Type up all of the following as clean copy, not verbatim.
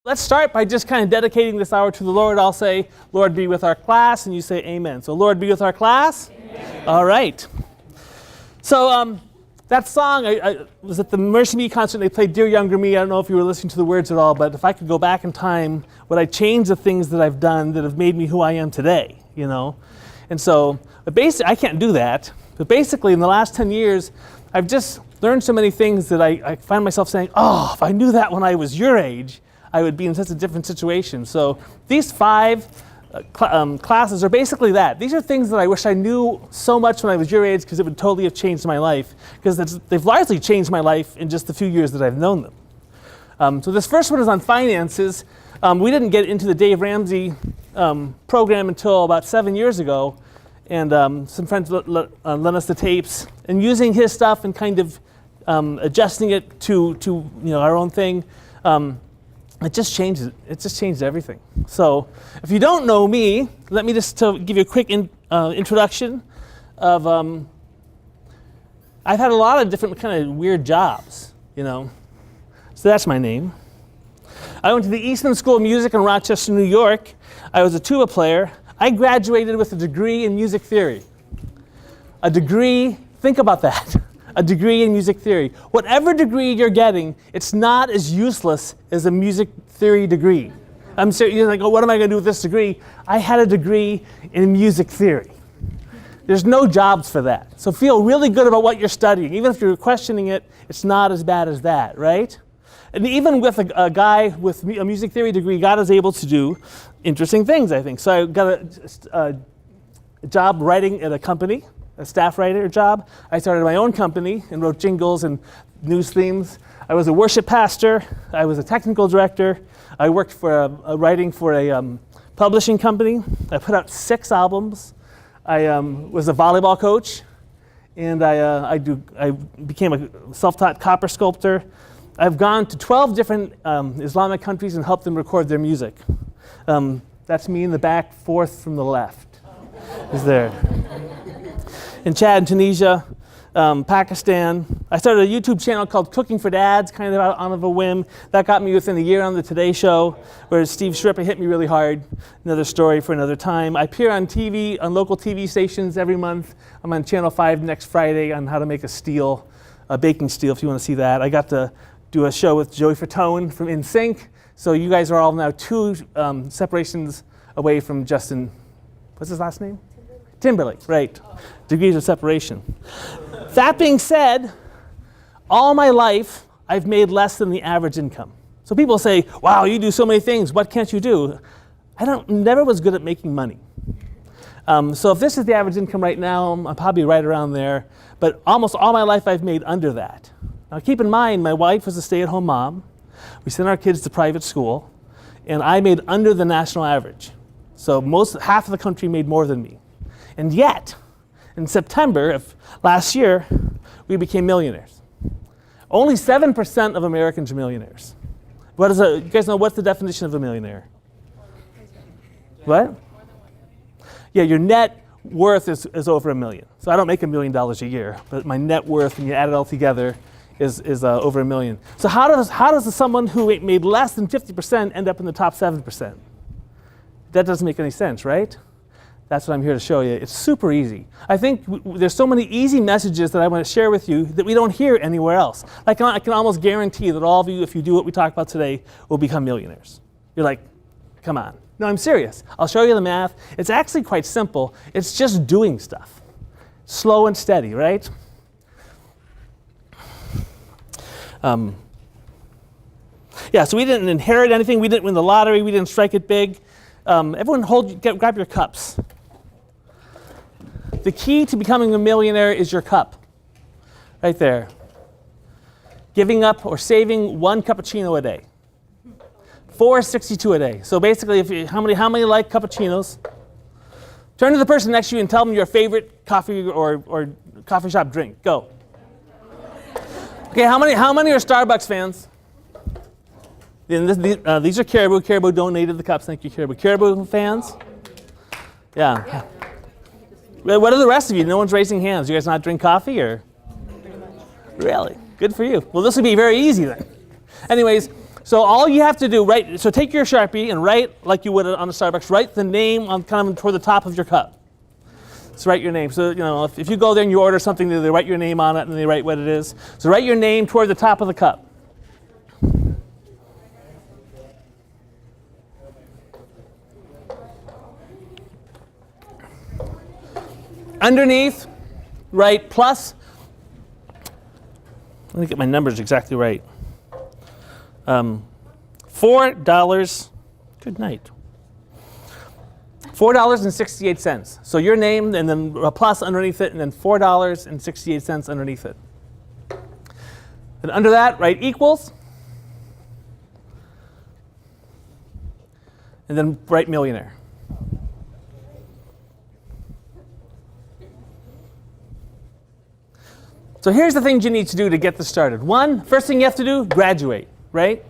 Let's start by just kind of dedicating this hour to the Lord. I'll say, Lord, be with our class, and you say amen. So, Lord, be with our class. Amen. All right. So that song, I was at the Mercy Me concert. They played Dear Younger Me. I don't know if you were listening to the words at all, but if I could go back in time, would I change the things that I've done that have made me who I am today, you know? And so, but basically, I can't do that. But basically, in the last 10 years, I've just learned so many things that I find myself saying, oh, if I knew that when I was your age, I would be in such a different situation. So these 5 classes are basically that. These are things that I wish I knew so much when I was your age, because it would totally have changed my life, because they've largely changed my life in just the few years that I've known them. So this first one is on finances. We didn't get into the Dave Ramsey program until about 7 years ago, and some friends lent us the tapes, and using his stuff and kind of adjusting it to our own thing. It just changed everything. So if you don't know me, let me just give you a quick introduction of, I've had a lot of different kind of weird jobs, you know. So that's my name. I went to the Eastman School of Music in Rochester, New York. I was a tuba player. I graduated with a degree in music theory. A degree, think about that. A degree in music theory. Whatever degree you're getting, it's not as useless as a music theory degree. I'm serious. You're like, oh, what am I going to do with this degree? I had a degree in music theory. There's no jobs for that. So feel really good about what you're studying. Even if you're questioning it, it's not as bad as that, right? And even with a guy with a music theory degree, God is able to do interesting things, I think. So I got a job writing at a company, a staff writer job. I started my own company and wrote jingles and news themes. I was a worship pastor. I was a technical director. I worked for writing for a publishing company. I put out 6 albums. I was a volleyball coach, and I became a self-taught copper sculptor. I've gone to 12 different Islamic countries and helped them record their music. That's me in the back, 4th from the left. Is there. In Chad, Tunisia, Pakistan. I started a YouTube channel called Cooking for Dads, kind of out on a whim. That got me within a year on the Today Show, where Steve Shrippa hit me really hard. Another story for another time. I appear on TV, on local TV stations every month. I'm on Channel 5 next Friday on how to make a baking steel, if you want to see that. I got to do a show with Joey Fatone from NCU. So you guys are all now 2 separations away from Justin, what's his last name? Timberlake, right. Degrees of separation. That being said, all my life, I've made less than the average income. So people say, wow, you do so many things, what can't you do? Never was good at making money. So if this is the average income right now, I'm probably right around there, but almost all my life I've made under that. Now keep in mind, my wife was a stay-at-home mom. We sent our kids to private school, and I made under the national average. So half of the country made more than me. And yet, in September of last year, we became millionaires. Only 7% of Americans are millionaires. You guys know what's the definition of a millionaire? What? Yeah, your net worth is over $1 million. So I don't make $1 million a year, but my net worth, when you add it all together, is over $1 million. So how does someone who made less than 50% end up in the top 7%? That doesn't make any sense, right? That's what I'm here to show you. It's super easy. I think there's so many easy messages that I want to share with you that we don't hear anywhere else. I can almost guarantee that all of you, if you do what we talk about today, will become millionaires. You're like, come on. No, I'm serious. I'll show you the math. It's actually quite simple. It's just doing stuff. Slow and steady, right? Yeah, so we didn't inherit anything. We didn't win the lottery. We didn't strike it big. Everyone grab your cups. The key to becoming a millionaire is your cup. Right there. Giving up or saving 1 cappuccino a day. $4.62 a day. So basically, how many like cappuccinos? Turn to the person next to you and tell them your favorite coffee or coffee shop drink. Go. Okay, how many are Starbucks fans? These are Caribou. Caribou donated the cups. Thank you, Caribou. Caribou fans? Yeah. What are the rest of you? No one's raising hands. You guys not drink coffee, or? Really? Good for you. Well, this would be very easy then. Anyways, So all you have to do, so take your Sharpie and write like you would on a Starbucks, write the name on kind of toward the top of your cup. So write your name. So if you go there and you order something, they write your name on it and they write what it is. So write your name toward the top of the cup. Underneath, write plus. Let me get my numbers exactly right. $4. Good night. $4.68. So your name, and then a plus underneath it, and then $4.68 underneath it. And under that, write equals. And then write millionaire. So here's the things you need to do to get this started. First thing you have to do, graduate, right?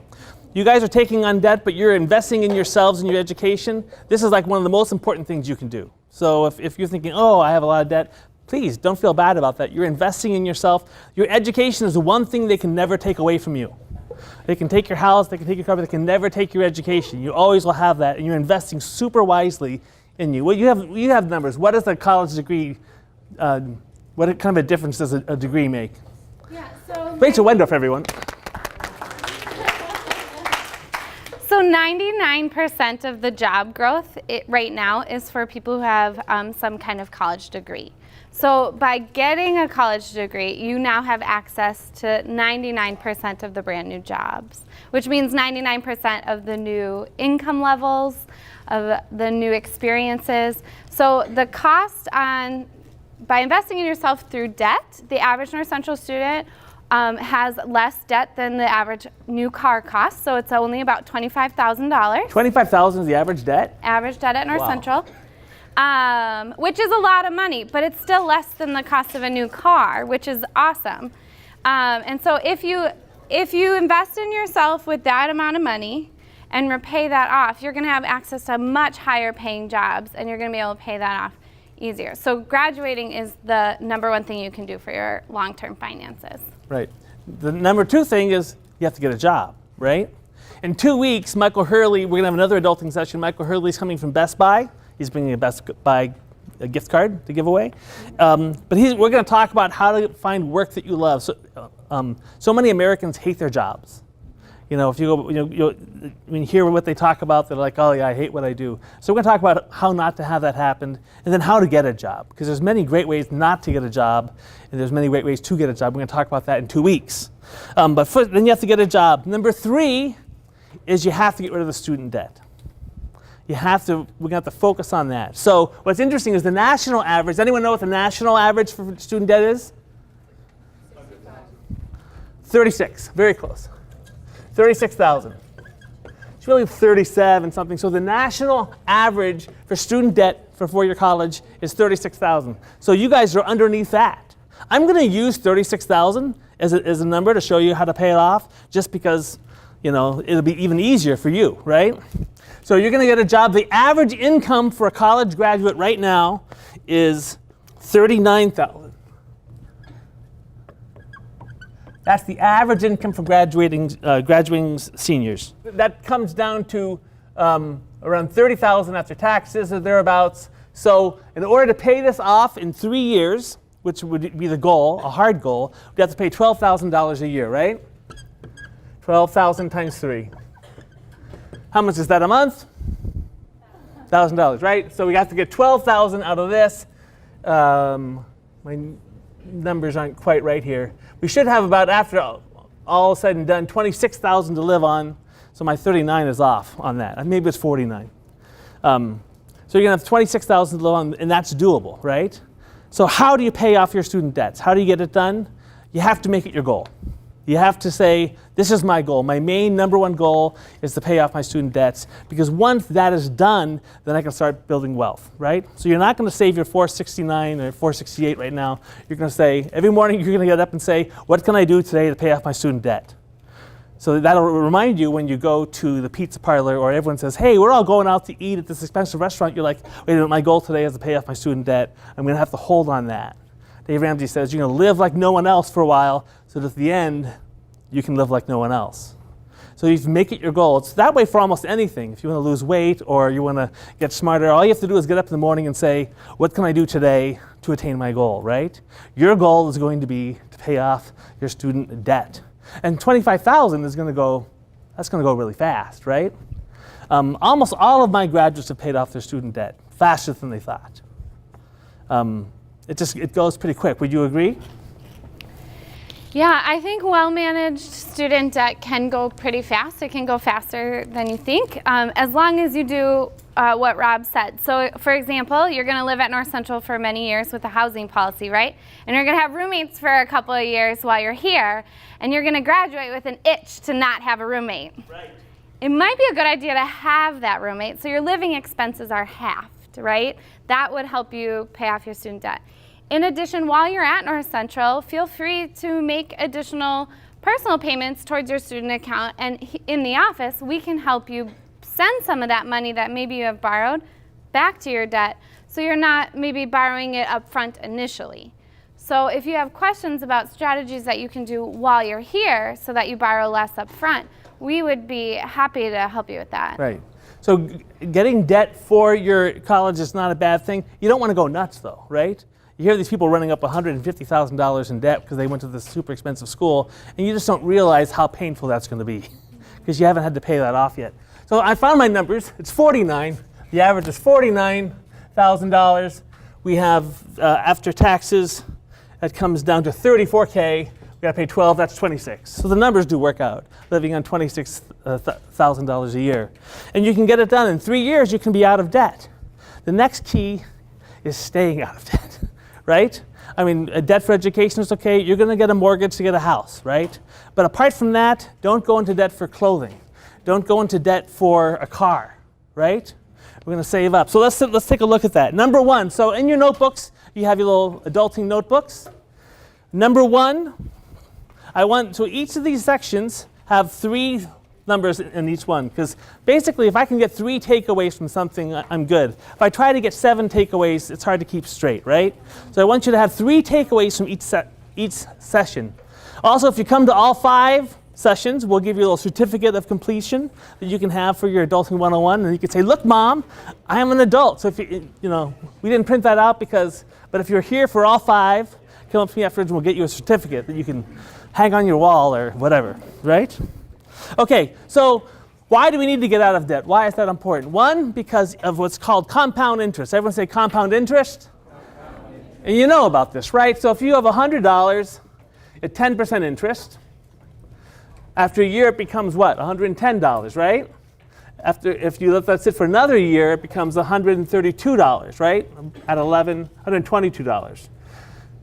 You guys are taking on debt, but you're investing in yourselves and your education. This is like one of the most important things you can do. So if you're thinking, oh, I have a lot of debt, please don't feel bad about that. You're investing in yourself. Your education is the one thing they can never take away from you. They can take your house, they can take your car, but they can never take your education. You always will have that, and you're investing super wisely in you. Well, you have numbers. What is a college degree? What kind of a difference does a degree make? Yeah, so Rachel Wendorf, everyone. So 99% of the job growth right now is for people who have some kind of college degree. So by getting a college degree, you now have access to 99% of the brand new jobs, which means 99% of the new income levels, of the new experiences. So the cost by investing in yourself through debt, the average North Central student has less debt than the average new car costs, so it's only about $25,000. $25,000 is the average debt? Average debt at North Central, which is a lot of money, but it's still less than the cost of a new car, which is awesome. And so if you invest in yourself with that amount of money and repay that off, you're going to have access to much higher paying jobs, and you're going to be able to pay that off easier. So graduating is the number one thing you can do for your long-term finances. Right. The number two thing is you have to get a job, right? In 2 weeks, Michael Hurley, we're going to have another adulting session. Michael Hurley's coming from Best Buy. He's bringing a Best Buy gift card to give away. But we're going to talk about how to find work that you love. So many Americans hate their jobs. If you go, you hear what they talk about, they're like, oh yeah, I hate what I do. So we're going to talk about how not to have that happen, and then how to get a job. Because there's many great ways not to get a job, and there's many great ways to get a job. We're going to talk about that in 2 weeks. But first, then you have to get a job. Number 3 is you have to get rid of the student debt. We're going to have to focus on that. So what's interesting is the national average. Does anyone know what the national average for student debt is? 36, very close. 36,000. It's really 37 something. So the national average for student debt for four-year college is 36,000. So you guys are underneath that. I'm going to use 36,000 as a number to show you how to pay it off, just because it'll be even easier for you, right? So you're going to get a job. The average income for a college graduate right now is 39,000. That's the average income for graduating seniors. That comes down to around 30,000 after taxes or thereabouts. So in order to pay this off in 3 years, which would be the goal, a hard goal, we have to pay $12,000 a year, right? 12,000 times 3. How much is that a month? $1,000, right? So we have to get 12,000 out of this. My numbers aren't quite right here. We should have about, after all said and done, 26,000 to live on. So my 39 is off on that. Maybe it's 49. So you're going to have 26,000 to live on, and that's doable, right? So how do you pay off your student debts? How do you get it done? You have to make it your goal. You have to say, this is my goal. My main number one goal is to pay off my student debts, because once that is done, then I can start building wealth, right? So you're not going to save your 469 or 468 right now. You're going to say, every morning you're going to get up and say, what can I do today to pay off my student debt? So that'll remind you when you go to the pizza parlor, or everyone says, hey, we're all going out to eat at this expensive restaurant. You're like, wait a minute, my goal today is to pay off my student debt. I'm going to have to hold on that. Dave Ramsey says, you're going to live like no one else for a while, so that at the end, you can live like no one else. So you make it your goal. It's that way for almost anything. If you want to lose weight or you want to get smarter, all you have to do is get up in the morning and say, what can I do today to attain my goal, right? Your goal is going to be to pay off your student debt. And $25,000 is going to go, that's going to go really fast, right? Almost all of my graduates have paid off their student debt faster than they thought. It goes pretty quick. Would you agree? Yeah, I think well-managed student debt can go pretty fast. It can go faster than you think, as long as you do what Rob said. So, for example, you're going to live at North Central for many years with a housing policy, right? And you're going to have roommates for a couple of years while you're here, and you're going to graduate with an itch to not have a roommate. Right. It might be a good idea to have that roommate, so your living expenses are halved, right? That would help you pay off your student debt. In addition, while you're at North Central, feel free to make additional personal payments towards your student account, and in the office, we can help you send some of that money that maybe you have borrowed back to your debt, so you're not maybe borrowing it up front initially. So if you have questions about strategies that you can do while you're here so that you borrow less up front, we would be happy to help you with that. Right. So getting debt for your college is not a bad thing. You don't want to go nuts though, right? You hear these people running up $150,000 in debt because they went to this super expensive school, and you just don't realize how painful that's going to be because you haven't had to pay that off yet. So I found my numbers. It's 49. The average is $49,000. We have, after taxes, that comes down to $34K. We got to pay 12, that's 26. So the numbers do work out, living on $26,000 a year. And you can get it done. In 3 years, you can be out of debt. The next key is staying out of debt. Right? I mean, a debt for education is okay. You're going to get a mortgage to get a house, right? But apart from that, don't go into debt for clothing. Don't go into debt for a car, right? We're going to save up. So let's take a look at that. Number one, so in your notebooks, you have your little adulting notebooks. Number one, so each of these sections have 3 numbers in each one, because basically if I can get 3 takeaways from something, I'm good. If I try to get 7 takeaways, it's hard to keep straight, right? So I want you to have 3 takeaways from each session. Also, if you come to all 5 sessions, we'll give you a little certificate of completion that you can have for your Adulting 101, and you can say, look, Mom, I am an adult. So if we didn't print that out but if you're here for all 5, come up to me afterwards and we'll get you a certificate that you can hang on your wall or whatever, right? Okay, so why do we need to get out of debt? Why is that important? One, because of what's called compound interest. Everyone say compound interest? And you know about this, right? So if you have $100 at 10% interest, after a year it becomes what? $110, right? If you let that sit for another year, it becomes $132, right? At $122.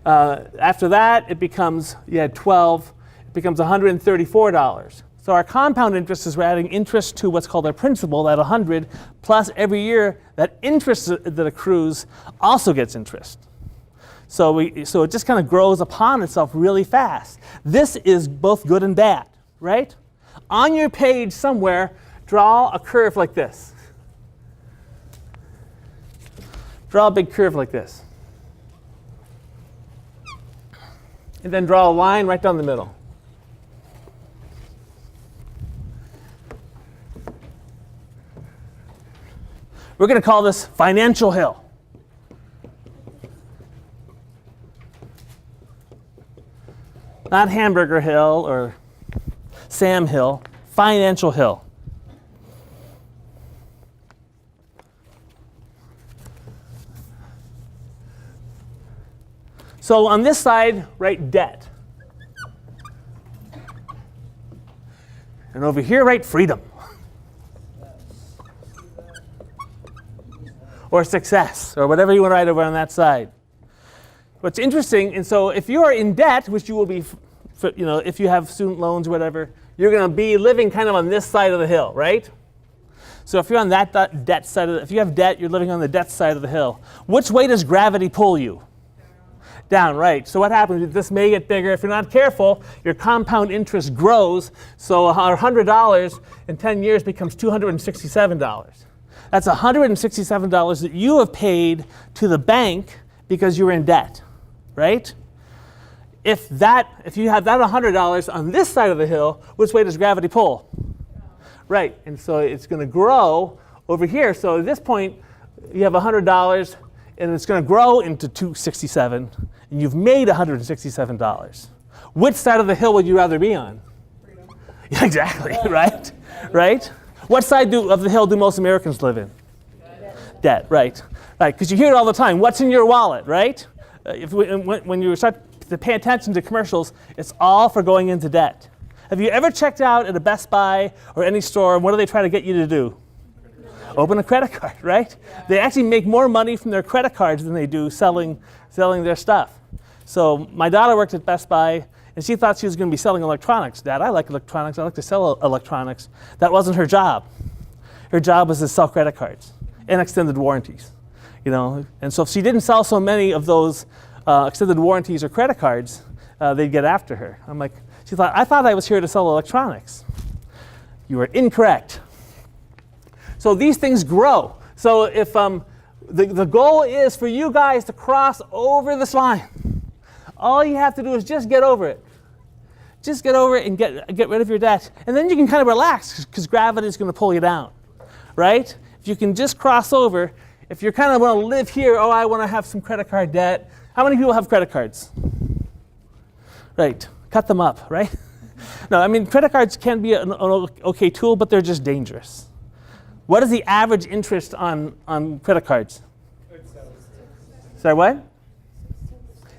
After that, it becomes, you had 12, it becomes $134. So our compound interest is we're adding interest to what's called our principal at 100, plus every year that interest that accrues also gets interest. So it just kind of grows upon itself really fast. This is both good and bad, right? On your page somewhere, draw a curve like this. Draw a big curve like this. And then draw a line right down the middle. We're going to call this Financial Hill. Not Hamburger Hill or Sam Hill, Financial Hill. So on this side, write debt. And over here, write freedom. Or success, or whatever you want to write over on that side. What's interesting, and so if you are in debt, which you will be, if you have student loans or whatever, you're going to be living kind of on this side of the hill, right? So if you're on that debt side, if you have debt, you're living on the debt side of the hill. Which way does gravity pull you? Down, right. So what happens? This may get bigger. If you're not careful, your compound interest grows. So $100 in 10 years becomes $267. That's $167 that you have paid to the bank because you were in debt, right? If you have that $100 on this side of the hill, which way does gravity pull? Right, and so it's going to grow over here. So at this point, you have $100, and it's going to grow into $267, and you've made $167. Which side of the hill would you rather be on? Yeah, exactly, right? Right? What side of the hill do most Americans live in? Debt, right. Right, because you hear it all the time. What's in your wallet, right? When you start to pay attention to commercials, it's all for going into debt. Have you ever checked out at a Best Buy or any store, and what do they try to get you to do? Open a credit card, right? Yeah. They actually make more money from their credit cards than they do selling their stuff. So my daughter worked at Best Buy, and she thought she was going to be selling electronics. Dad, I like electronics. I like to sell electronics. That wasn't her job. Her job was to sell credit cards and extended warranties. And so if she didn't sell so many of those extended warranties or credit cards, they'd get after her. I thought I was here to sell electronics. You are incorrect. So these things grow. So if the goal is for you guys to cross over this line, all you have to do is just get over it. Just get over it and get rid of your debt. And then you can kind of relax because gravity is going to pull you down, right? If you can just cross over, if you kind of want to live here, I want to have some credit card debt. How many people have credit cards? Right, cut them up, right? No, credit cards can be an okay tool, but they're just dangerous. What is the average interest on credit cards? Sorry, what?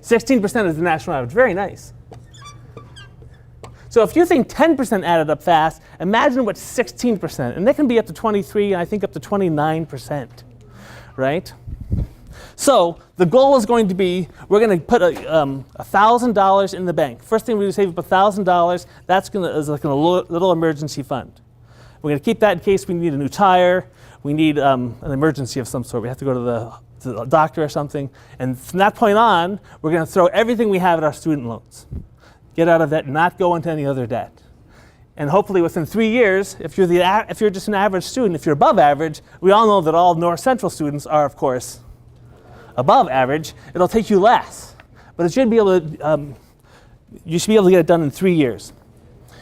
16% is the national average. Very nice. So if you think 10% added up fast, imagine what 16%, and they can be up to 23, and I think up to 29%, right? So the goal is going to be, we're going to put $1,000 in the bank. First thing we do is save up $1,000. That's is like a little emergency fund. We're going to keep that in case we need a new tire. We need an emergency of some sort. We have to go to the doctor or something. And from that point on, we're going to throw everything we have at our student loans. Get out of debt, not go into any other debt. And hopefully within 3 years, if you're just an average student, if you're above average, we all know that all North Central students are, of course, above average. It'll take you less, but it should be able to. You should be able to get it done in 3 years.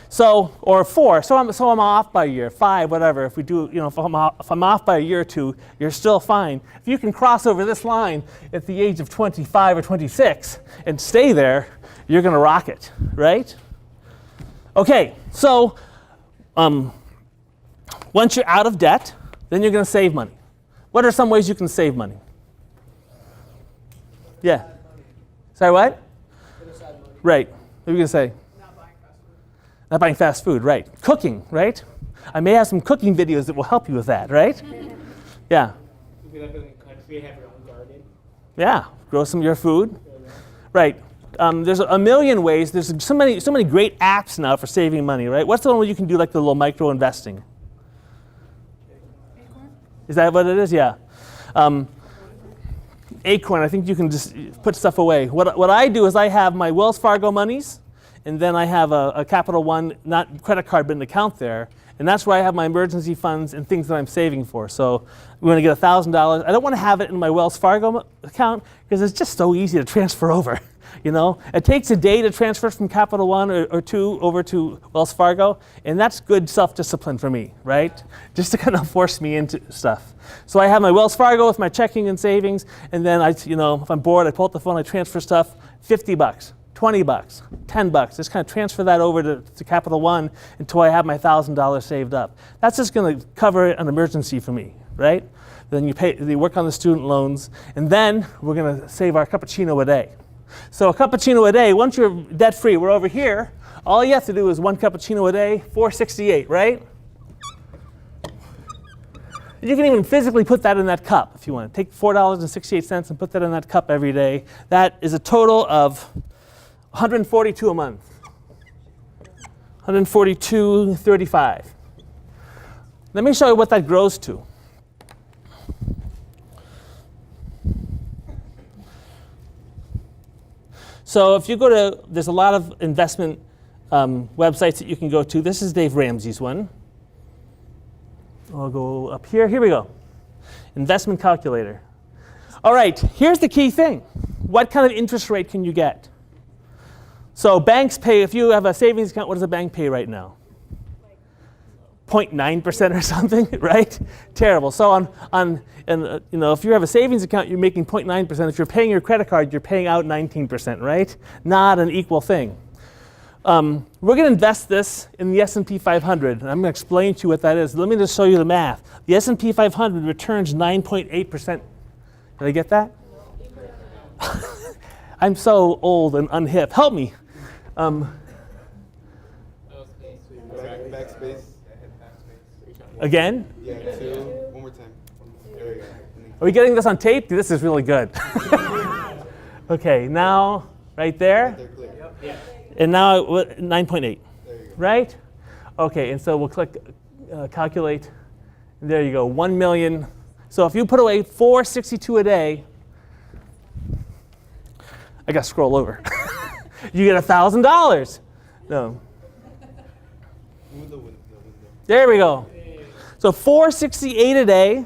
So, or 4. So I'm off by a year, 5, whatever. If we do, if I'm off by a year or 2, you're still fine. If you can cross over this line at the age of 25 or 26 and stay there, you're going to rock it, right? Okay, so once you're out of debt, then you're going to save money. What are some ways you can save money? Yeah. Sorry, what? Right. What are you going to say? Not buying fast food, right. Cooking, right? I may have some cooking videos that will help you with that, right? Yeah. If you live in the country, have your own garden. Yeah, grow some of your food. Right. There's a million ways. There's so many great apps now for saving money, right? What's the one where you can do like the little micro investing? Acorn? Is that what it is? Yeah. Acorn, I think you can just put stuff away. What I do is I have my Wells Fargo monies, and then I have a Capital One, not credit card, but an account there. And that's where I have my emergency funds and things that I'm saving for. So we're going to get $1,000. I don't want to have it in my Wells Fargo account because it's just so easy to transfer over. It takes a day to transfer from Capital One or 2 over to Wells Fargo, and that's good self-discipline for me, right? Just to kind of force me into stuff. So I have my Wells Fargo with my checking and savings, and then if I'm bored, I pull out the phone, I transfer stuff, $50, $20, $10. Just kind of transfer that over to Capital One until I have my $1,000 saved up. That's just going to cover an emergency for me, right? Then you work on the student loans, and then we're going to save our cappuccino a day. So a cappuccino a day, once you're debt-free, we're over here. All you have to do is 1 cappuccino a day, $4.68, right? You can even physically put that in that cup if you want. Take $4.68 and put that in that cup every day. That is a total of $142 a month. $142.35. Let me show you what that grows to. So if you go to, there's a lot of investment websites that you can go to. This is Dave Ramsey's one. I'll go up here. Here we go. Investment calculator. All right, here's the key thing. What kind of interest rate can you get? So banks pay, if you have a savings account, what does a bank pay right now? 0.9% or something, right? Terrible. So if you have a savings account, you're making 0.9%. If you're paying your credit card, you're paying out 19%, right? Not an equal thing. We're going to invest this in the S&P 500, and I'm going to explain to you what that is. Let me just show you the math. The S&P 500 returns 9.8%. Did I get that? I'm so old and unhip. Help me. Backspace. Again? Yeah, 2. One more time. There you go. Are we getting this on tape? This is really good. Okay, now right there. They're clear. Yeah. And now 9.8, There you go. right? Okay, and so we'll click calculate. And there you go, 1 million. So if you put away $462 a day, I got to scroll over. You get $1,000. No. Move the window. There we go. So $468 a day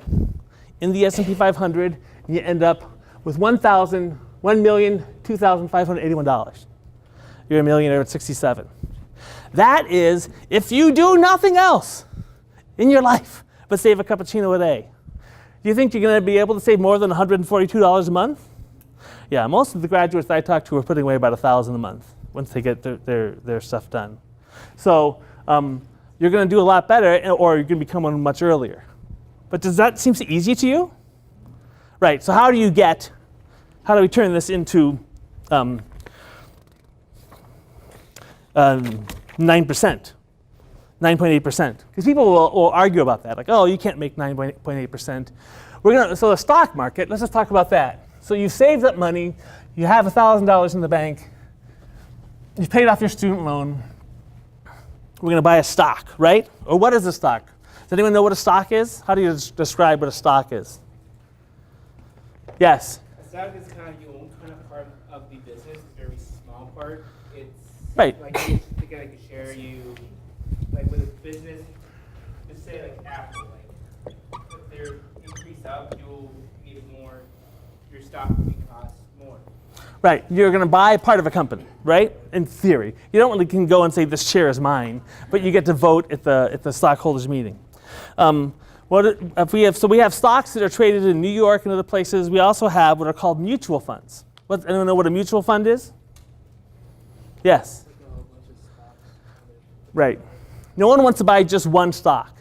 in the S&P 500, and you end up with $1,002,581. You're a millionaire at 67. That is if you do nothing else in your life but save a cappuccino a day. Do you think you're going to be able to save more than $142 a month? Yeah, most of the graduates I talk to are putting away about $1,000 a month once they get their stuff done. So you're going to do a lot better, or you're going to become one much earlier. But does that seem so easy to you? Right, so how do we turn this into 9%, 9.8%? Because people will argue about that, like, oh, you can't make 9.8%. So the stock market, let's just talk about that. So you saved up money, you have $1,000 in the bank, you've paid off your student loan, we're going to buy a stock, right? Or what is a stock? Does anyone know what a stock is? How do you describe what a stock is? Yes? A stock is kind of your own kind of part of the business, a very small part. It's Right. like you think like a share you, like with a business, just say like Apple, like if they're increase up, you'll need more, your stock will cost more. Right, you're going to buy part of a company, right? In theory. You don't really can go and say this share is mine, but you get to vote at the stockholders meeting. We have stocks that are traded in New York and other places. We also have what are called mutual funds. Anyone know what a mutual fund is? Yes. Right. No one wants to buy just one stock,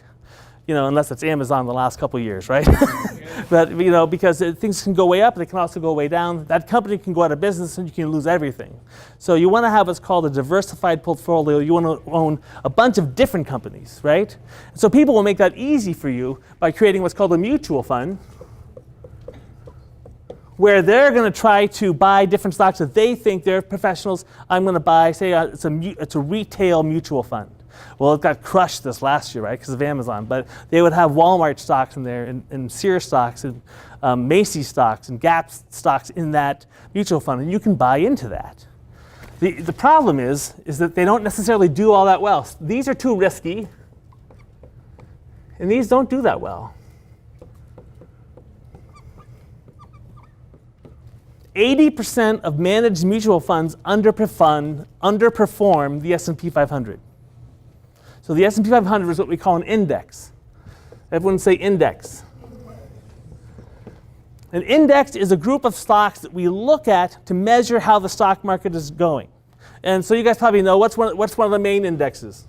unless it's Amazon the last couple of years, right? But because things can go way up, they can also go way down. That company can go out of business and you can lose everything. So you want to have what's called a diversified portfolio. You want to own a bunch of different companies, right? So people will make that easy for you by creating what's called a mutual fund, where they're going to try to buy different stocks that they think they're professionals. I'm going to buy, say it's a retail mutual fund. Well, it got crushed this last year, right, because of Amazon. But they would have Walmart stocks in there, and Sears stocks, and Macy's stocks, and Gap stocks in that mutual fund, and you can buy into that. The problem is that they don't necessarily do all that well. These are too risky, and these don't do that well. 80% of managed mutual funds underperform the S&P 500. So the S&P 500 is what we call an index. Everyone say index. An index is a group of stocks that we look at to measure how the stock market is going. And so you guys probably know what's one of the main indexes?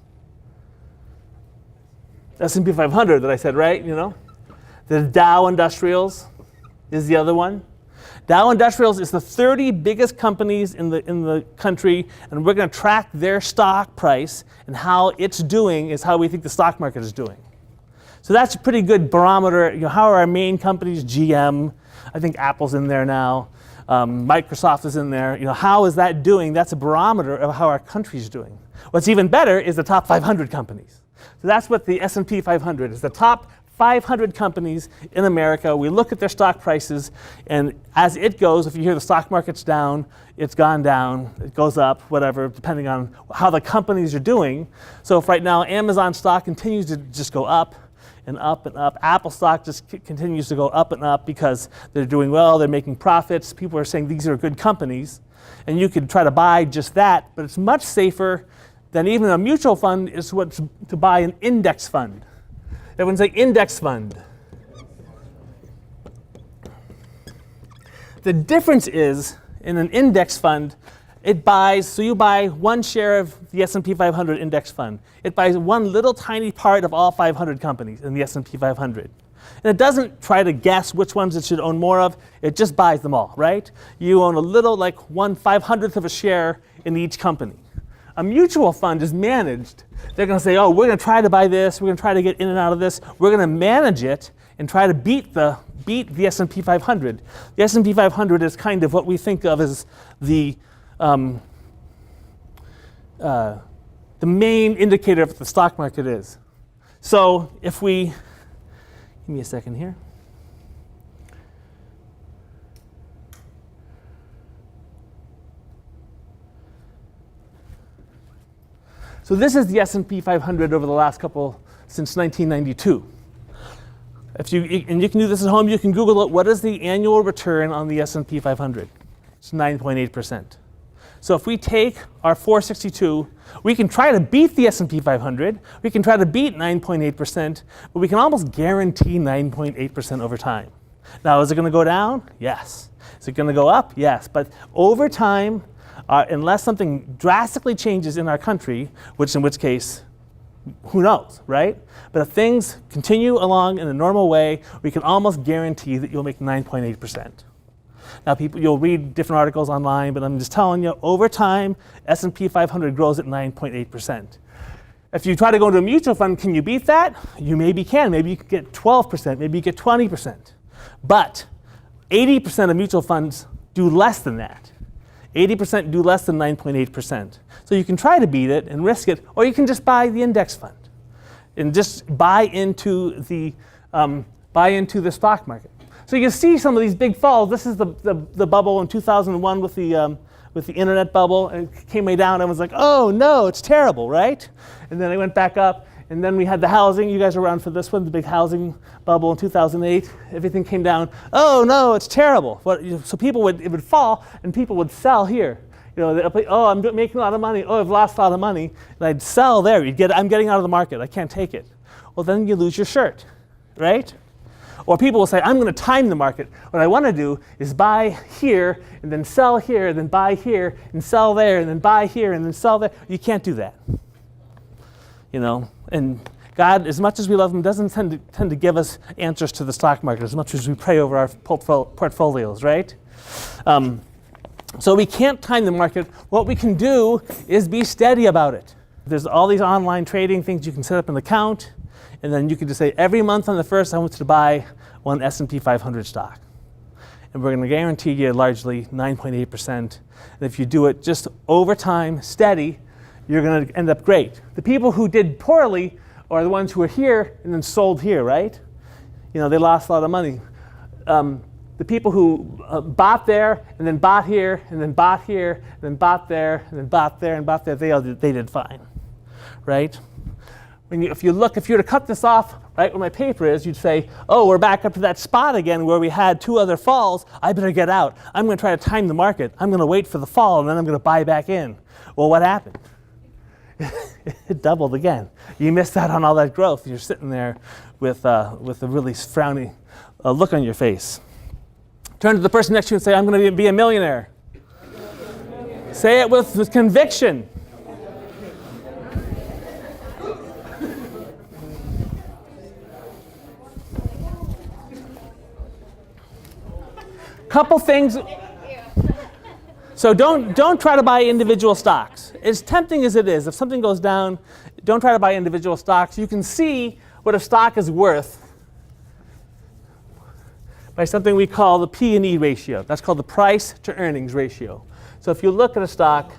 S&P 500 that I said, right? The Dow Industrials is the other one. Dow Industrials is the 30 biggest companies in the country, and we're going to track their stock price, and how it's doing is how we think the stock market is doing. So that's a pretty good barometer. How are our main companies? GM, I think Apple's in there now. Microsoft is in there. How is that doing? That's a barometer of how our country's doing. What's even better is the top 500 companies. So that's what the S&P 500 is, the top 500 companies in America. We look at their stock prices, and as it goes, if you hear the stock market's down, it's gone down, it goes up, whatever, depending on how the companies are doing. So if right now Amazon stock continues to just go up and up and up, Apple stock just continues to go up and up because they're doing well, they're making profits, people are saying these are good companies, and you could try to buy just that, but it's much safer then even a mutual fund is what's to buy an index fund. Everyone say index fund. The difference is, in an index fund, it buys, so you buy one share of the S&P 500 index fund. It buys one little tiny part of all 500 companies in the S&P 500. And it doesn't try to guess which ones it should own more of. It just buys them all, right? You own a little, like 1/500th of a share in each company. A mutual fund is managed. They're going to say, oh, we're going to try to buy this. We're going to try to get in and out of this. We're going to manage it and try to beat the S&P 500. The S&P 500 is kind of what we think of as the main indicator of what the stock market is. So if we, give me a second here. So this is the S&P 500 over the last couple, since 1992. And you can do this at home, you can Google it. What is the annual return on the S&P 500? It's 9.8%. So if we take our 462, we can try to beat the S&P 500. We can try to beat 9.8%, but we can almost guarantee 9.8% over time. Now, is it going to go down? Yes. Is it going to go up? Yes. But over time, unless something drastically changes in our country, in which case, who knows, right? But if things continue along in a normal way, we can almost guarantee that you'll make 9.8%. Now, you'll read different articles online, but I'm just telling you, over time, S&P 500 grows at 9.8%. If you try to go into a mutual fund, can you beat that? You maybe can. Maybe you can get 12%. Maybe you get 20%. But 80% of mutual funds do less than that. 80% do less than 9.8%. So you can try to beat it and risk it, or you can just buy the index fund and just buy into the stock market. So you see some of these big falls. This is the bubble in 2001 with the internet bubble. And it came way down and was like, oh no, it's terrible, right? And then it went back up. And then we had the housing. You guys were around for this one, the big housing bubble in 2008. Everything came down. Oh no, it's terrible. So it would fall, and people would sell here. Oh, I'm making a lot of money. Oh, I've lost a lot of money. And I'd sell there. I'm getting out of the market. I can't take it. Well, then you lose your shirt, right? Or people will say, I'm going to time the market. What I want to do is buy here, and then sell here, and then buy here, and sell there, and then buy here, and then sell there. You can't do that. And God, as much as we love him, doesn't tend to give us answers to the stock market as much as we pray over our portfolios, right? So we can't time the market. What we can do is be steady about it. There's all these online trading things. You can set up an account, and then you can just say, every month on the 1st, I want to buy one S&P 500 stock. And we're going to guarantee you largely 9.8%. And if you do it just over time, steady, you're going to end up great. The people who did poorly are the ones who are here and then sold here, right? They lost a lot of money. The people who bought there and then bought here and then bought here and then bought there and then bought there and bought there, they did fine, right? If you were to cut this off right where my paper is, you'd say, oh, we're back up to that spot again where we had 2 other falls. I better get out. I'm going to try to time the market. I'm going to wait for the fall, and then I'm going to buy back in. Well, what happened? It doubled again. You missed out on all that growth. You're sitting there with a really frowny look on your face. Turn to the person next to you and say, I'm going to be a millionaire. Say it with conviction. Couple things. So don't try to buy individual stocks. As tempting as it is, if something goes down, don't try to buy individual stocks. You can see what a stock is worth by something we call the P/E ratio. That's called the price to earnings ratio. So if you look at a stock,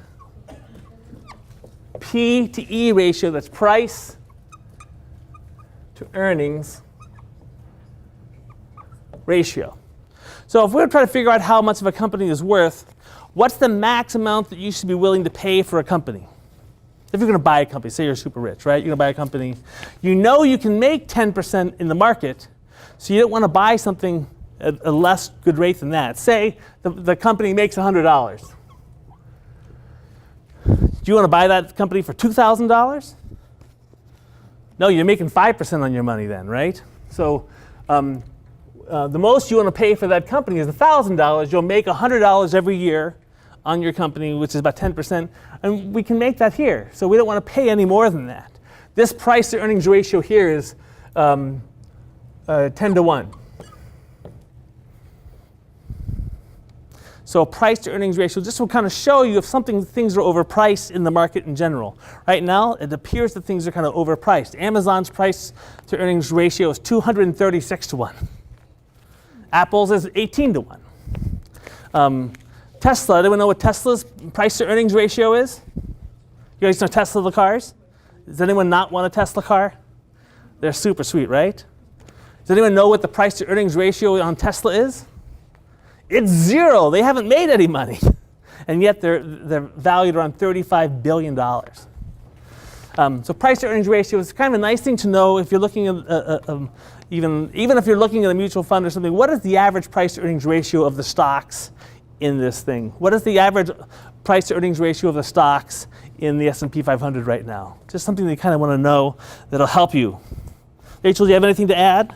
P to E ratio, that's price to earnings ratio. So if we're trying to figure out how much of a company is worth, what's the max amount that you should be willing to pay for a company? If you're going to buy a company, say you're super rich, right? You're going to buy a company. You know you can make 10% in the market, so you don't want to buy something at a less good rate than that. Say the company makes $100. Do you want to buy that company for $2,000? No, you're making 5% on your money then, right? So the most you want to pay for that company is $1,000. You'll make $100 every year on your company, which is about 10%, and we can make that here. So we don't want to pay any more than that. This price to earnings ratio here is 10 to 1. So price to earnings ratio just will kind of show you if things are overpriced in the market in general. Right now, it appears that things are kind of overpriced. Amazon's price to earnings ratio is 236 to 1. Apple's is 18 to 1. Tesla, anyone know what Tesla's price to earnings ratio is? You guys know Tesla, the cars? Does anyone not want a Tesla car? They're super sweet, right? Does anyone know what the price to earnings ratio on Tesla is? It's 0. They haven't made any money. And yet they're valued around $35 billion. So price to earnings ratio is kind of a nice thing to know if you're looking at, even if you're looking at a mutual fund or something, what is the average price to earnings ratio of the stocks in this thing? What is the average price to earnings ratio of the stocks in the S&P 500 right now? Just something that you kind of want to know that'll help you. Rachel, do you have anything to add?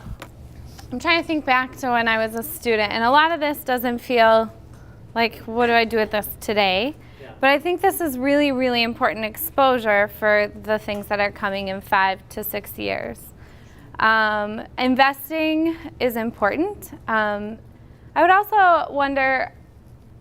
I'm trying to think back to when I was a student, and a lot of this doesn't feel like, what do I do with this today? Yeah. But I think this is really, really important exposure for the things that are coming in 5 to 6 years. Investing is important. I would also wonder,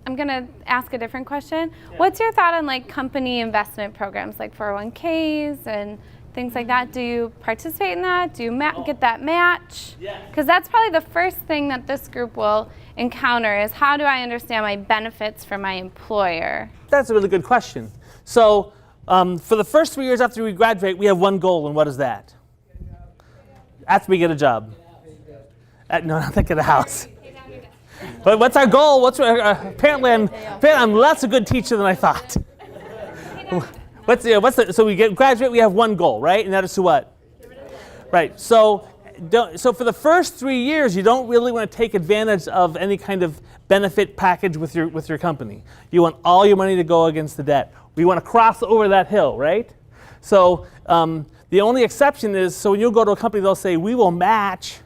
I'm going to ask a different question. Yeah. What's your thought on like company investment programs like 401ks and things like that? Do you participate in that? Do you get that match? Because that's probably the first thing that this group will encounter is how do I understand my benefits for my employer? That's a really good question. So for the first 3 years after we graduate, we have one goal, and what is that? After we get a job. No, not get a house. But what's our goal? Apparently I'm less a good teacher than I thought. So we graduate, we have one goal, right? And that is to what? Right. So for the first 3 years, you don't really want to take advantage of any kind of benefit package with your company. You want all your money to go against the debt. We want to cross over that hill, right? So the only exception is, so when you go to a company, they'll say, we will match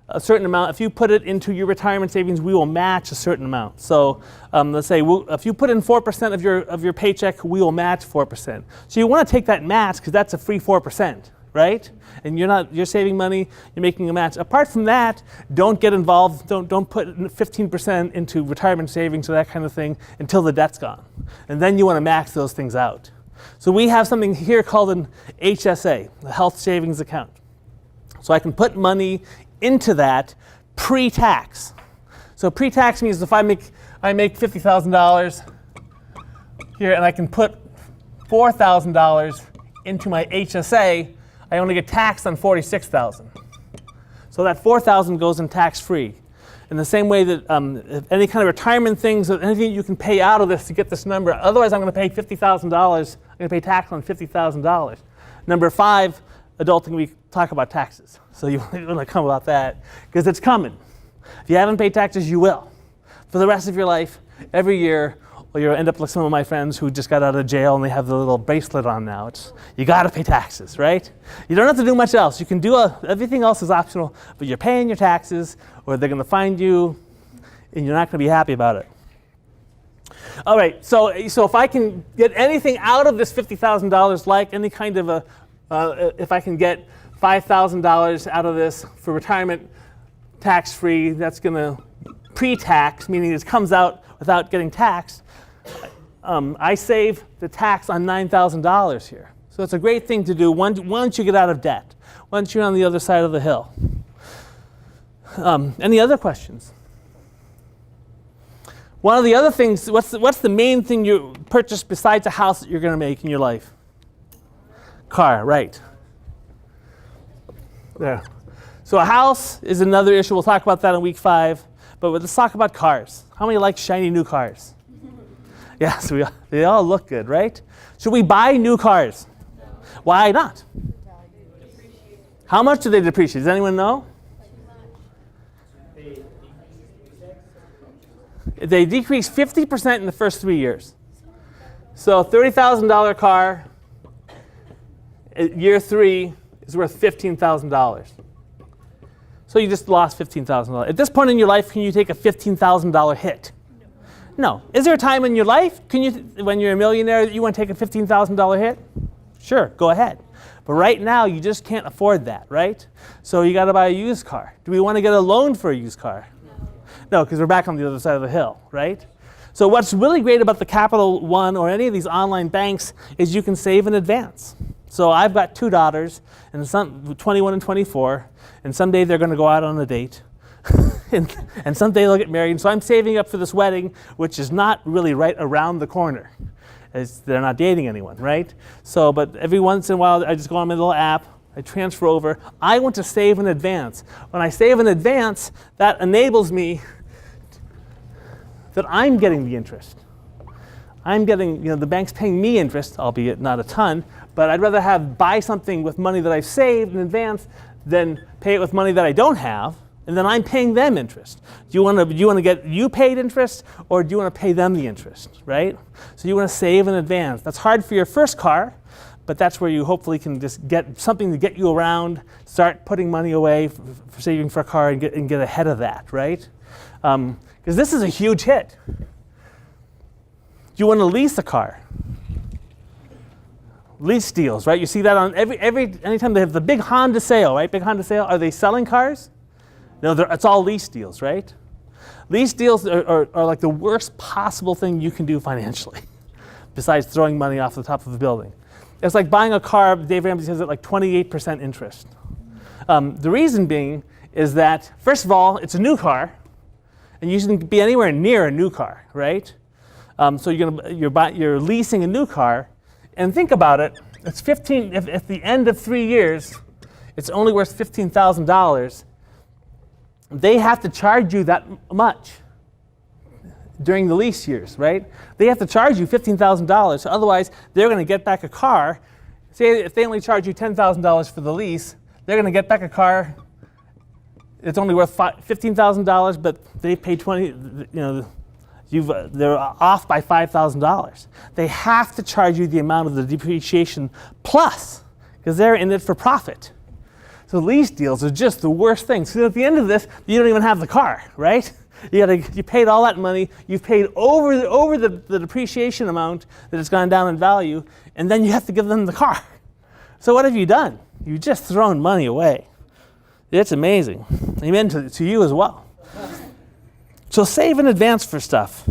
a certain amount. If you put it into your retirement savings, we will match a certain amount. So let's say if you put in 4% of your paycheck, we will match 4%. So you want to take that match because that's a free 4%, right? And you're saving money, you're making a match. Apart from that, don't get involved. Don't put 15% into retirement savings or that kind of thing until the debt's gone. And then you want to max those things out. So we have something here called an HSA, a health savings account. So I can put money into that pre-tax. So pre-tax means if I make $50,000 here and I can put $4,000 into my HSA, I only get taxed on $46,000. So that $4,000 goes in tax-free. In the same way that if any kind of retirement things, or anything you can pay out of this to get this number, otherwise I'm going to pay $50,000. I'm going to pay tax on $50,000. Number 5, adulting, we talk about taxes. So you want to come about that because it's coming. If you haven't paid taxes, you will. For the rest of your life, every year, or you'll end up like some of my friends who just got out of jail and they have the little bracelet on now. You got to pay taxes, right? You don't have to do much else. You can do everything else is optional, but you're paying your taxes, or they're going to find you, and you're not going to be happy about it. All right. So if I can get anything out of this $50,000, like any kind of if I can get $5,000 out of this for retirement tax-free, that's going to pre-tax, meaning it comes out without getting taxed. I save the tax on $9,000 here. So it's a great thing to do once you get out of debt, once you're on the other side of the hill. Any other questions? One of the other things, what's the main thing you purchase besides a house that you're going to make in your life? Car, right. There. So a house is another issue. We'll talk about that in week 5. But let's talk about cars. How many like shiny new cars? Yes, they all look good, right? Should we buy new cars? No. Why not? How much do they depreciate? Does anyone know? They decrease 50% in the first 3 years. So $30,000 car, at year 3 is worth $15,000. So you just lost $15,000. At this point in your life, can you take a $15,000 hit? No. Is there a time in your life, when you're a millionaire, that you want to take a $15,000 hit? Sure, go ahead. But right now, you just can't afford that, right? So you got to buy a used car. Do we want to get a loan for a used car? No, because we're back on the other side of the hill, right? So what's really great about the Capital One or any of these online banks is you can save in advance. So I've got 2 daughters, and 21 and 24, and someday they're going to go out on a date. and someday they'll get married. So I'm saving up for this wedding, which is not really right around the corner. They're not dating anyone, right? So, but every once in a while, I just go on my little app, I transfer over. I want to save in advance. When I save in advance, that enables me that I'm getting the interest. I'm getting, the bank's paying me interest, albeit not a ton, but I'd rather buy something with money that I've saved in advance than pay it with money that I don't have, and then I'm paying them interest. Do you want to get you paid interest, or do you want to pay them the interest, right? So you want to save in advance. That's hard for your first car, but that's where you hopefully can just get something to get you around, start putting money away for saving for a car and get ahead of that, right? Because this is a huge hit. Do you want to lease a car? Lease deals, right? You see that on anytime they have the big Honda sale, right? Big Honda sale. Are they selling cars? No, it's all lease deals, right? Lease deals are like the worst possible thing you can do financially, besides throwing money off the top of a building. It's like buying a car. Dave Ramsey says it like 28% interest. The reason being is that, first of all, it's a new car, and you shouldn't be anywhere near a new car, right? So you're leasing a new car, and think about it. It's 15. If at the end of 3 years, it's only worth $15,000. They have to charge you that much during the lease years, right? They have to charge you $15,000. So otherwise, they're going to get back a car. Say if they only charge you $10,000 for the lease, they're going to get back a car. It's only worth $15,000, but they pay they're off by $5,000. They have to charge you the amount of the depreciation plus, because they're in it for profit. So lease deals are just the worst thing. So at the end of this, you don't even have the car, right? You paid all that money. You've paid over the depreciation amount that has gone down in value, and then you have to give them the car. So what have you done? You've just thrown money away. It's amazing. Amen to you as well. So save in advance for stuff.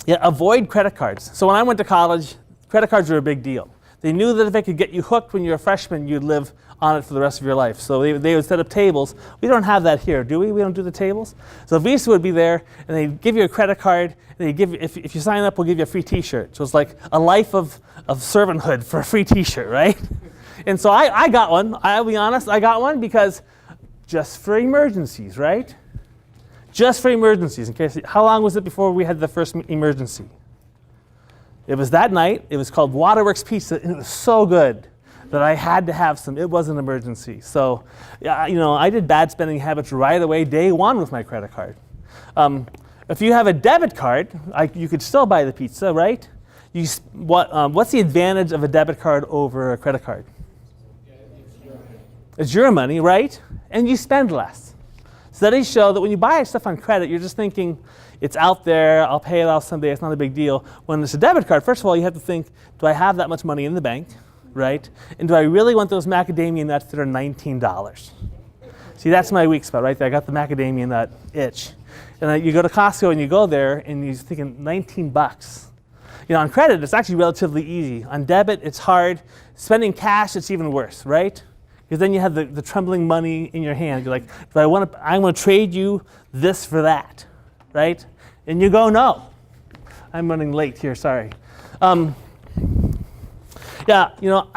Avoid credit cards. So when I went to college, credit cards were a big deal. They knew that if they could get you hooked when you're a freshman, you'd live on it for the rest of your life. So they would set up tables. We don't have that here, do we? We don't do the tables. So Visa would be there, and they'd give you a credit card, and they'd give you, if you sign up, we'll give you a free T-shirt. So it's like a life of servanthood for a free T-shirt, right? And so I got one. I'll be honest, I got one because just for emergencies, right? Just for emergencies. In case. How long was it before we had the first emergency? It was that night. It was called Waterworks Pizza, and it was so good that I had to have some. It was an emergency. So, I did bad spending habits right away, day one with my credit card. If you have a debit card, you could still buy the pizza, right? What's the advantage of a debit card over a credit card? It's your money, right? And you spend less. Studies show that when you buy stuff on credit, you're just thinking, it's out there, I'll pay it off someday, it's not a big deal. When it's a debit card, first of all, you have to think, do I have that much money in the bank, right? And do I really want those macadamia nuts that are $19? See, that's my weak spot right there. I got the macadamia nut itch. And you go to Costco and you go there and you're thinking 19 bucks. On credit, it's actually relatively easy. On debit, it's hard. Spending cash, it's even worse, right? Because then you have the trembling money in your hand. You're like, I want to trade you this for that, right? And you go, no. I'm running late here, sorry. I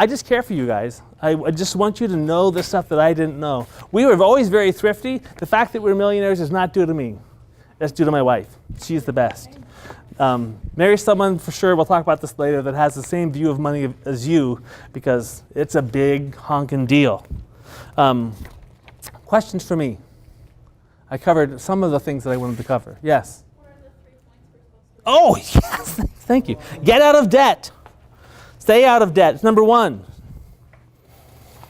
just care for you guys. I just want you to know the stuff that I didn't know. We were always very thrifty. The fact that we're millionaires is not due to me. That's due to my wife. She's the best. Marry someone, for sure, we'll talk about this later, that has the same view of money as you, because it's a big honking deal. Questions for me? I covered some of the things that I wanted to cover. Yes? What are the 3 points we're supposed Oh, yes, thank you. Get out of debt. Stay out of debt. It's number one.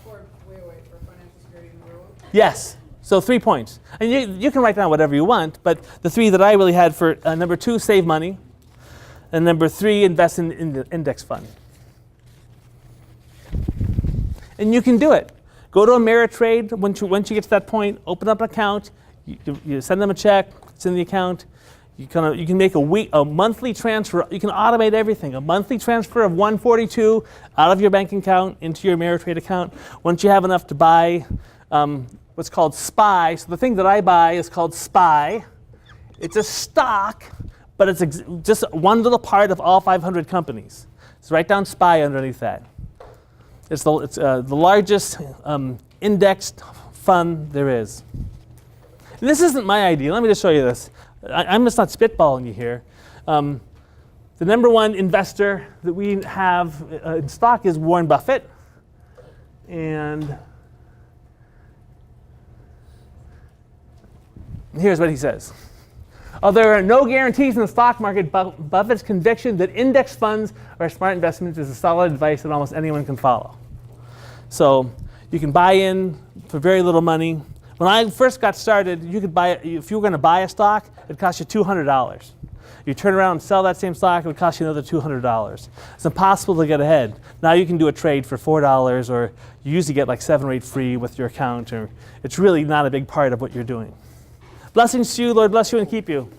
For financial security number one? Yes. So 3 points. And you can write down whatever you want, but the 3 that I really had for number 2, save money. And number 3, invest in the index fund. And you can do it. Go to Ameritrade once you get to that point, open up an account, you send them a check, it's in the account. You can make a monthly transfer. You can automate everything. A monthly transfer of $142 out of your bank account into your Ameritrade account. Once you have enough to buy what's called SPY. So the thing that I buy is called SPY. It's a stock, but it's just one little part of all 500 companies. So write down SPY underneath that. It's the largest indexed fund there is. And this isn't my idea. Let me just show you this. I'm just not spitballing you here. The number 1 investor that we have in stock is Warren Buffett. And here's what he says. Although there are no guarantees in the stock market, Buffett's conviction that index funds are smart investments is a solid advice that almost anyone can follow. So you can buy in for very little money. When I first got started, you could buy, if you were going to buy a stock, it cost you $200. You turn around and sell that same stock, it would cost you another $200. It's impossible to get ahead. Now you can do a trade for $4, or you usually get like 7 or 8 free with your account, or it's really not a big part of what you're doing. Blessings to you, Lord bless you and keep you.